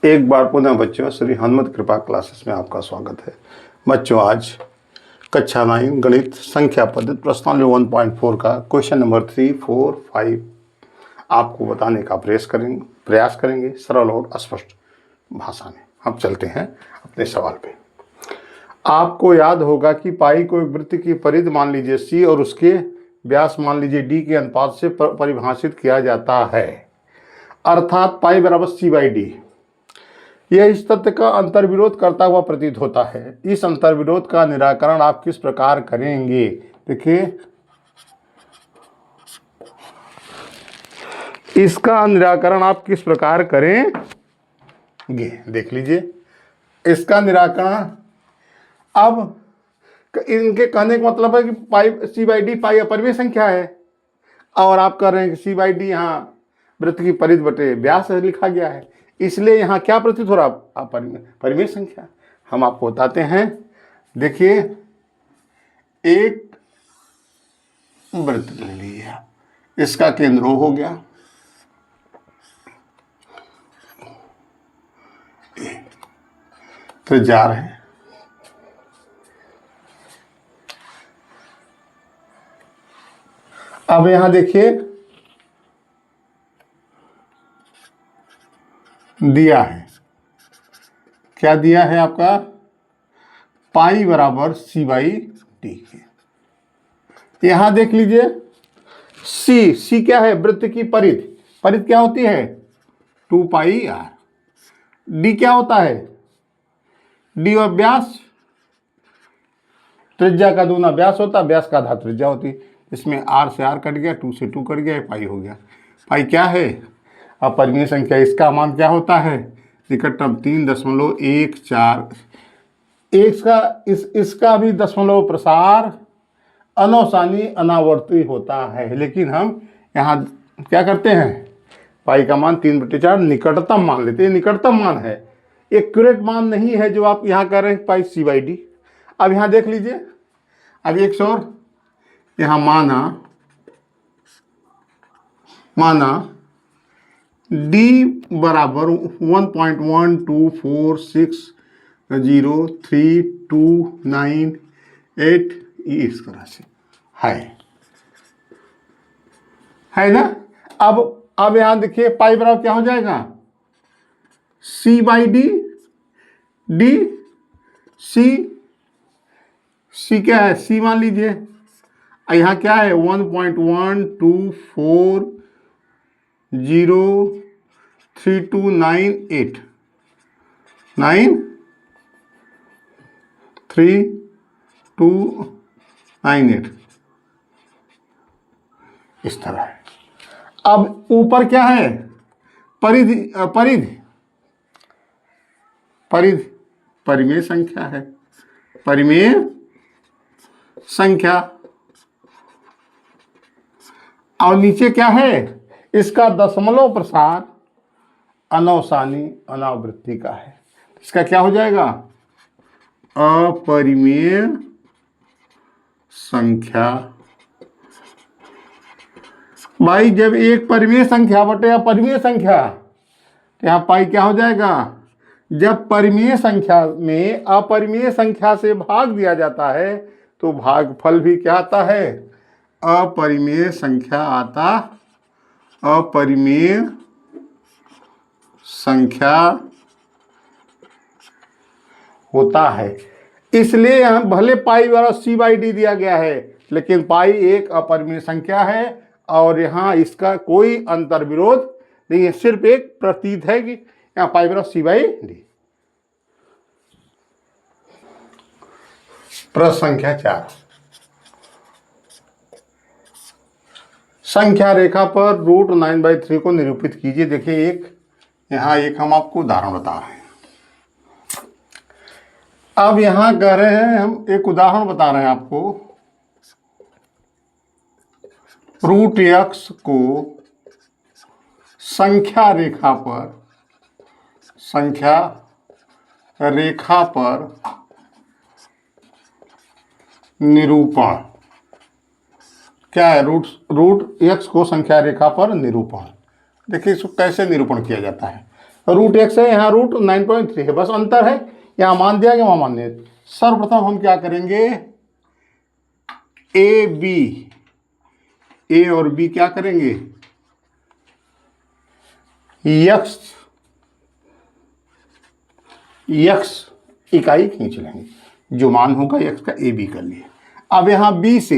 एक बार पुनः बच्चों श्री हनुमत कृपा क्लासेस में आपका स्वागत है। बच्चों आज कक्षा 9 गणित संख्या पद्धति प्रश्नावली 1.4 का क्वेश्चन नंबर 3, 4, 5 आपको बताने का प्रयास करेंगे सरल और स्पष्ट भाषा में। अब चलते हैं अपने सवाल पे। आपको याद होगा कि पाई को एक वृत्त की परिधि मान लीजिए सी और उसके व्यास मान लीजिए डी के अनुपात से परिभाषित किया जाता है, अर्थात पाई बराबर सी बाई डी। यह इस तथ्य का अंतर्विरोध करता हुआ प्रतीत होता है। इस अंतर्विरोध का निराकरण आप किस प्रकार करेंगे? देखिए, इसका निराकरण आप किस प्रकार करेंगे देख लीजिए। इसका निराकरण अब इनके कहने का मतलब है कि पाई सी बाई डी पाई अपरिमेय संख्या है और आप कह रहे हैं कि सी बाई डी यहाँ वृत्त की परिधि बटे व्यास लिखा गया है, इसलिए यहाँ क्या प्रतीत हो रहा है? परिमेय संख्या। हम आपको बताते हैं। देखिए, एक वृत्त ले लिया, इसका केंद्र O हो गया, त्रिज्या है, अब यहां देखिए दिया है, क्या दिया है आपका? पाई बराबर सी बाई डी के। यहां देख लीजिए सी क्या है? वृत्त की परिधि। परिधि क्या होती है? 2 पाई आर। डी क्या होता है? डी और व्यास, त्रिज्या का दूना व्यास होता, व्यास का आधा त्रिज्या होती। इसमें आर से आर कट गया, 2 से 2 कट गया, पाई हो गया। पाई क्या है? अपरिमेय संख्या। इसका मान क्या होता है? निकटतम 3.14। इसका भी दशमलव प्रसार अनौसानी अनावर्ती होता है, लेकिन हम यहाँ क्या करते हैं? पाई का मान 3/4 निकटतम मान लेते हैं। निकटतम मान है, एक्यूरेट मान नहीं है जो आप यहाँ कर रहे हैं पाई सी बाई डी। अब यहाँ देख लीजिए, अब एक और यहाँ माना d बराबर 1.124603298 इस तरह से है ना। अब यहां देखिए पाई बराबर क्या हो जाएगा? सी बाई डी। डी सी क्या है? सी मान लीजिए। यहाँ क्या है? 1.124032989 93298 इस तरह है। अब ऊपर क्या है? परिमेय संख्या है। परिमेय संख्या। और नीचे क्या है? इसका दशमलव प्रसार अनौसानी अनावृत्ति का है। इसका क्या हो जाएगा? अपरिमेय संख्या। भाई जब एक परिमेय संख्या बटे अपरिमेय संख्या, तो यहाँ पाई क्या हो जाएगा? जब परिमेय संख्या में अपरिमेय संख्या से भाग दिया जाता है तो भागफल भी क्या आता है? अपरिमेय संख्या आता। अपरिमेय संख्या होता है। इसलिए यहाँ भले पाई बराबर सी बाई डी दिया गया है, लेकिन पाई एक अपरिमेय संख्या है और यहाँ इसका कोई अंतर्विरोध नहीं है, सिर्फ एक प्रतीत है कि यहाँ पाई बराबर सी बाई डी। प्रश्न संख्या 4। संख्या रेखा पर √9/3 को निरूपित कीजिए। देखिए यहाँ एक हम आपको उदाहरण बता रहे हैं। अब यहाँ कह रहे हैं, हम एक उदाहरण बता रहे हैं आपको। √x को संख्या रेखा पर निरूपण। क्या है? रूट x को संख्या रेखा पर निरूपण। देखिए इसको कैसे निरूपण किया जाता है। रूट एक्स है, यहाँ रूट 9.3 है, बस अंतर है, यहाँ मान दिया गया वहाँ मान दिया। सर्वप्रथम हम क्या करेंगे, ए बी, ए और बी क्या करेंगे, यक्स इकाई खींच लेंगे, जो मान होगा यक्स का ए बी कर लिए। अब यहां बी से,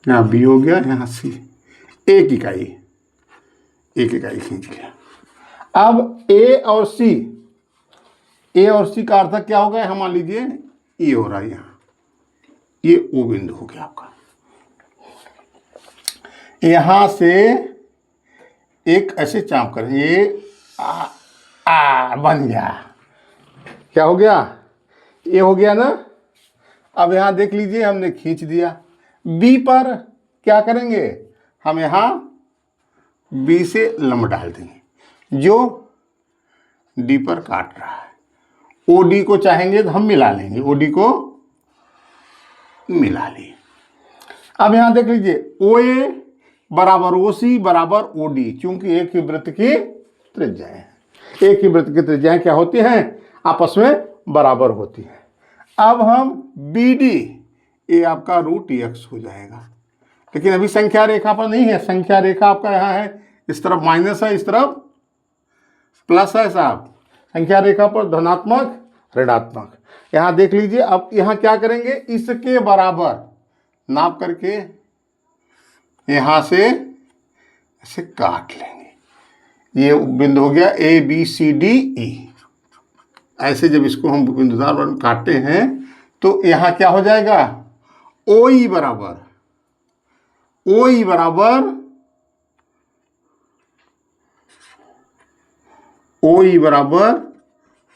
यहां बी हो गया, यहां सी, एक इकाई खींच लिया। अब ए और सी का अर्थ क्या होगा, हम मान लीजिए ये हो रहा है, यहां ये ओ बिंदु हो गया आपका। यहां से एक ऐसे चाप करें, ये बन गया, क्या हो गया, ये हो गया ना। अब यहां देख लीजिए हमने खींच दिया। बी पर क्या करेंगे, हम यहां बी से लंब डाल देंगे जो डी पर काट रहा है। ओडी को चाहेंगे तो हम मिला लेंगे, ओडी को मिला लिए। अब यहां देख लीजिए ओ ए बराबर ओ सी बराबर ओ डी, चूंकि एक ही वृत्त की त्रिज्याएं हैं, एक ही वृत्त की त्रिज्याएं क्या होती हैं, आपस में बराबर होती हैं। अब हम बी डी, ये आपका रूट एक्स हो जाएगा, लेकिन अभी संख्या रेखा पर नहीं है, संख्या रेखा आपका यहाँ है, इस तरफ माइनस है, इस तरफ प्लस है साहब, संख्या रेखा पर धनात्मक ऋणात्मक। यहाँ देख लीजिए, अब यहाँ क्या करेंगे, इसके बराबर नाप करके यहां से ऐसे काट लेंगे, ये बिंदु हो गया A B C D E. ऐसे जब इसको हम बिंदुदार वर्ण काटते हैं तो यहां क्या हो जाएगा, ओ ई बराबर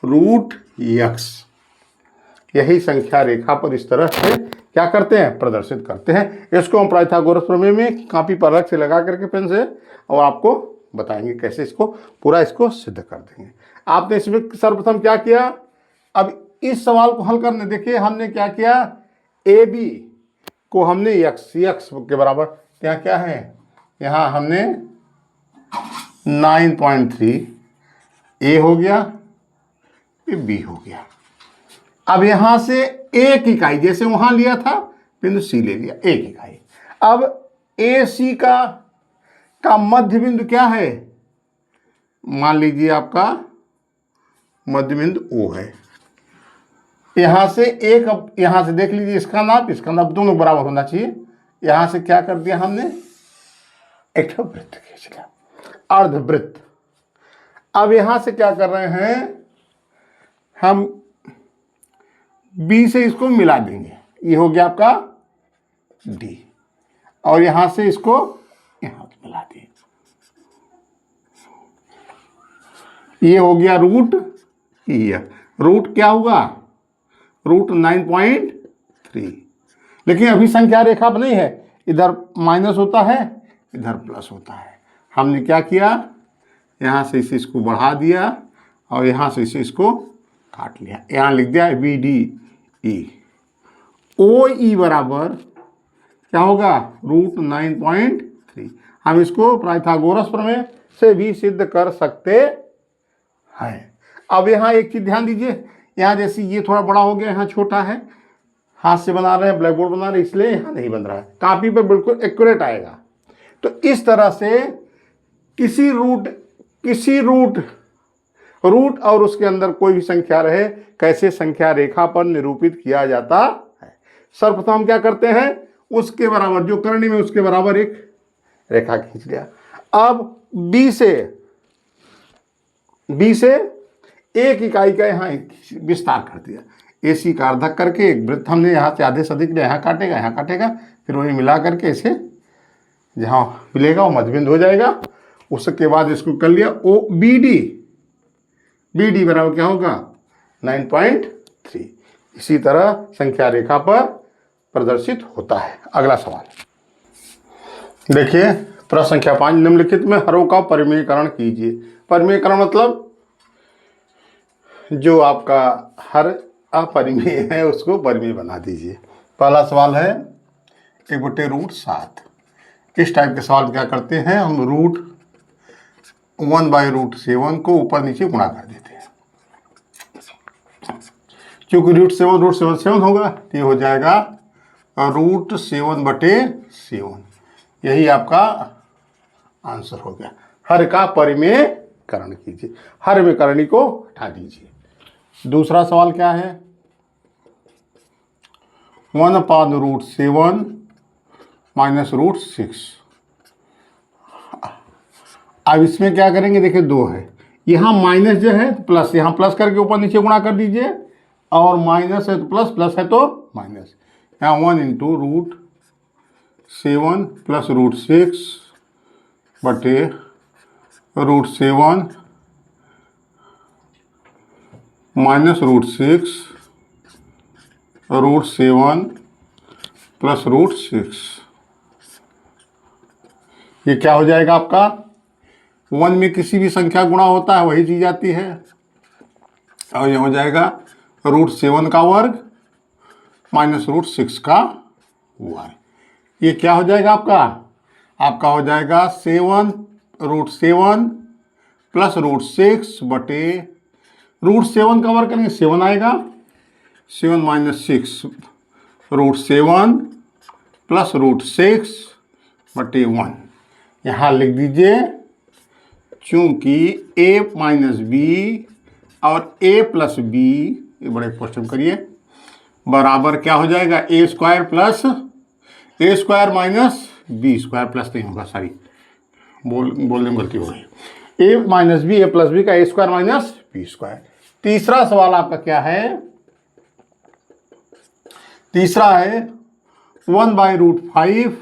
रूट यक्स। यही संख्या रेखा पर इस तरह से क्या करते हैं, प्रदर्शित करते हैं। इसको हम पाइथागोरस प्रमेय में कापी पर अलग से लगा करके पेन से और आपको बताएंगे कैसे इसको पूरा इसको सिद्ध कर देंगे। आपने इसमें सर्वप्रथम क्या किया, अब इस सवाल को हल करने देखिए हमने क्या किया, ए बी को हमने यक्स के बराबर, यहाँ क्या है, यहाँ हमने 9.3 ए हो गया, ये बी हो गया। अब यहां से एक इकाई, जैसे वहां लिया था बिंदु सी ले लिया, एक इकाई। अब ए सी का मध्य बिंदु क्या है, मान लीजिए आपका मध्य बिंदु ओ है। यहां से एक, अब यहां से देख लीजिए इसका नाप दोनों बराबर होना चाहिए। यहां से क्या कर दिया हमने, एक वृत्त खींच लिया, अर्धवृत्त। अब यहां से क्या कर रहे हैं, हम बी से इसको मिला देंगे, ये हो गया आपका डी, और यहां से इसको यहां मिला दिए, ये हो गया रूट ई। रूट क्या हुआ, रूट 9.3। लेकिन अभी संख्या रेखा पर नहीं है, इधर माइनस होता है, इधर प्लस होता है। हमने क्या किया, यहाँ से इसे इसको बढ़ा दिया और यहाँ से इसे इसको काट लिया। यहाँ लिख दिया बी डी ई। ओ ई बराबर क्या होगा, रूट 9.3। हम इसको पाइथागोरस प्रमेय से भी सिद्ध कर सकते हैं। अब यहाँ एक चीज ध्यान दीजिए, यहाँ जैसे ये थोड़ा बड़ा हो गया, यहाँ छोटा है, हाथ से बना रहे हैं, ब्लैक बोर्ड बना रहे हैं, इसलिए यहाँ नहीं बन रहा है, कॉपी पर बिल्कुल एक्यूरेट आएगा। तो इस तरह से किसी रूट और उसके अंदर कोई भी संख्या रहे, कैसे संख्या रेखा पर निरूपित किया जाता है। सर्वप्रथम हम क्या करते हैं, उसके बराबर जो करनी में उसके बराबर एक रेखा खींच लिया। अब बी से एक इकाई का यहाँ विस्तार कर दिया, एसी का अर्धक करके एक वृत्त हमने यहाँ से आधे से अधिक यहाँ काटेगा, फिर वही मिला करके इसे जहाँ मिलेगा वो मध्यबिंदु हो जाएगा। उसके बाद इसको कर लिया ओ बी डी बराबर क्या होगा 9.3। इसी तरह संख्या रेखा पर प्रदर्शित होता है। अगला सवाल देखिए, प्रश्न संख्या 5, निम्नलिखित में हरों का परिमेयकरण कीजिए। परिमेयकरण मतलब जो आपका हर अपरिमेय है उसको परिमेय बना दीजिए। पहला सवाल है 1/√7, इस टाइप के सवाल क्या करते हैं, हम √1/√7 को ऊपर नीचे गुणा कर देते हैं। क्योंकि √7 होगा तो ये हो जाएगा √7/7। यही आपका आंसर हो गया। हर का परिमेयकरण कीजिए, हर में करणी को हटा दीजिए। दूसरा सवाल क्या है, 1/√7 -√6। अब इसमें क्या करेंगे, देखिए 2 है, यहाँ माइनस जो है प्लस, यहाँ प्लस करके ऊपर नीचे गुणा कर दीजिए, और माइनस है तो प्लस, प्लस है तो माइनस। यहाँ 1 × √7 + √6 बटे √7 माइनस √6 √7 + √6। ये क्या हो जाएगा आपका, 1 में किसी भी संख्या गुणा होता है वही चीज आती है, और ये हो जाएगा √7 का वर्ग माइनस √6 का वर्ग। ये क्या हो जाएगा आपका हो जाएगा 7 √7 + √6 बटे √7 का वर्ग करेंगे 7 आएगा, 7 - 6 √7 + √6 बटे 1। यहाँ लिख दीजिए, चूंकि a - b और a + b, ये बड़े क्वेश्चन करिए, बराबर क्या हो जाएगा, a² + - b² प्लस नहीं होगा, सॉरी बोलने में गलती हो गई, a - b, a + b का a² - b²। तीसरा सवाल आपका क्या है, तीसरा है 1/√5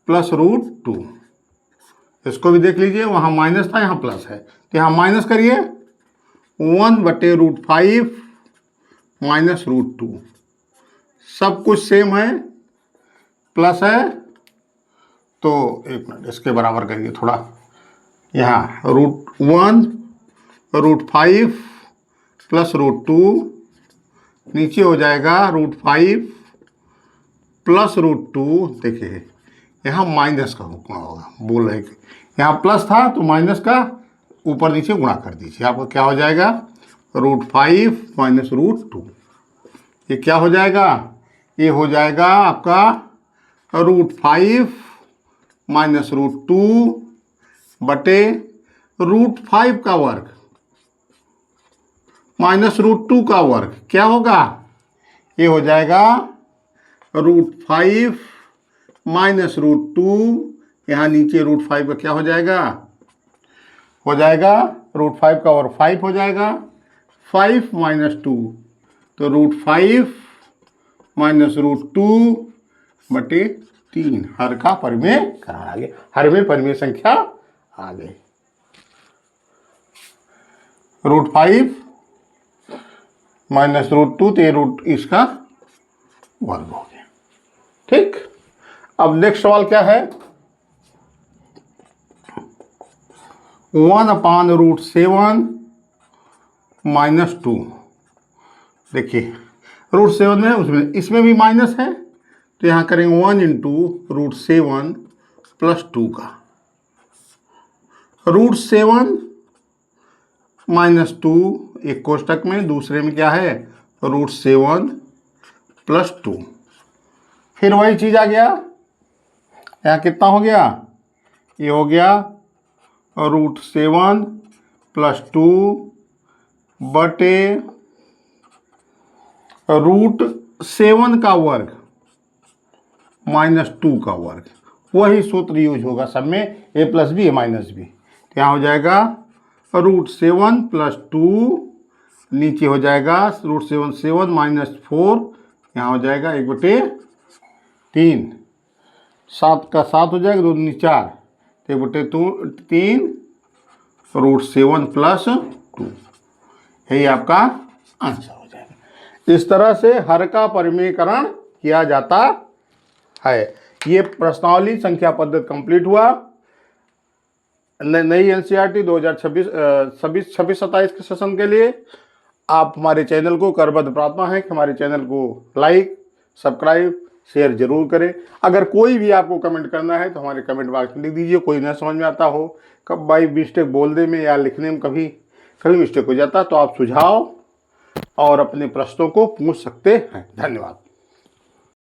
+ √2। इसको भी देख लीजिए, वहाँ माइनस था यहाँ प्लस है, तो यहाँ माइनस करिए, 1/√5 माइनस √2, सब कुछ सेम है, प्लस है, तो एक मिनट इसके बराबर करिए थोड़ा, यहाँ √1 √5 + √2, नीचे हो जाएगा √5 + √2। देखिए यहाँ माइनस का गुणा होगा, बोल रहे कि यहाँ प्लस था तो माइनस का ऊपर नीचे गुणा कर दीजिए, आपको क्या हो जाएगा, √5 माइनस √2। ये क्या हो जाएगा, ये हो जाएगा आपका √5 माइनस √2 बटे √5 का वर्ग माइनस √2 का वर्ग। क्या होगा, ये हो जाएगा √5 माइनस √2, यहाँ नीचे √5 का क्या हो जाएगा, √5 का वर्ग 5 हो जाएगा, 5 - 2 तो √5 माइनस √2 बटे 3। हर का परिमेयकरण आ गया, हर में परिमेय संख्या आ गई। √5 माइनस √2 तो ये इसका वर्ग हो गया। ठीक, अब नेक्स्ट सवाल क्या है, 1/√7 - 2। देखिए √7 है, उसमें इसमें भी माइनस है, तो यहाँ करेंगे 1 × √7 + 2 का, √7 - 2 एक कोष्टक में, दूसरे में क्या है, √7 + 2। फिर वही चीज़ आ गया, यहाँ कितना हो गया, ये हो गया √7 + 2 बटे √7 का वर्ग माइनस 2 का वर्ग। वही सूत्र यूज होगा सब में, a + b a - b। यहाँ हो जाएगा √7 + 2, नीचे हो जाएगा √7 7 - 4, यहाँ हो जाएगा 1/3, 7 का 7 हो जाएगा, 2 दूनी 4, 1/3 √7 + 2। यही आपका आंसर हो जाएगा। इस तरह से हर का परिमेयकरण किया जाता है। ये प्रश्नावली संख्या पद्धति कंप्लीट हुआ। नई एनसीईआरटी 2026-27 के सेशन के लिए आप हमारे चैनल को करबद्ध प्रार्थना है कि हमारे चैनल को लाइक, सब्सक्राइब, शेयर जरूर करें। अगर कोई भी आपको कमेंट करना है तो हमारे कमेंट बॉक्स में लिख दीजिए। कोई ना समझ में आता हो, कब बाई मिस्टेक बोलने में या लिखने में कभी मिस्टेक हो जाता, तो आप सुझाव और अपने प्रश्नों को पूछ सकते हैं। धन्यवाद।